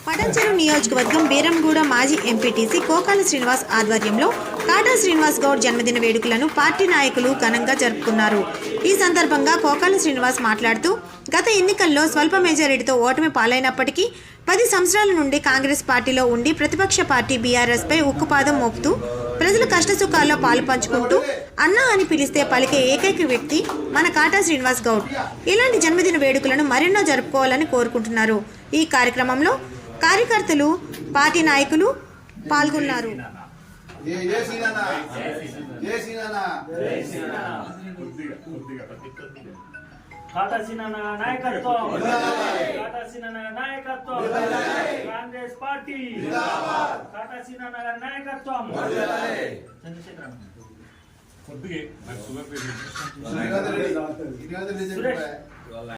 పటాన్చెరు నియోజకవర్గం బీరంగూడ మాజీ ఎంపీటీసీ కోకాల శ్రీనివాస్ ఆధ్వర్యంలో కాటా శ్రీనివాస్ గౌడ్ జన్మదిన వేడుకలను పార్టీ నాయకులు ఘనంగా జరుపుకున్నారు. ఈ సందర్భంగా కోకాల శ్రీనివాస్ మాట్లాడుతూ, గత ఎన్నికల్లో స్వల్ప మెజారిటీతో ఓటమి పాలైనప్పటికీ 10 సంవత్సరాల నుండి కాంగ్రెస్ పార్టీలో ఉండి ప్రతిపక్ష పార్టీ బీఆర్ఎస్పై ఉక్కుపాదం మోపుతూ ప్రజల కష్టసుఖాల్లో పాలు పంచుకుంటూ అన్నా అని పిలిస్తే పలికే ఏకైక వ్యక్తి మన కాటా శ్రీనివాస్ గౌడ్. ఇలాంటి జన్మదిన వేడుకలను మరెన్నో జరుపుకోవాలని కోరుకుంటున్నారు. ఈ కార్యక్రమంలో కార్యకర్తలు, పార్టీ నాయకులు పాల్గొన్నారు. కాంగ్రెస్ పార్టీ నాయకత్వం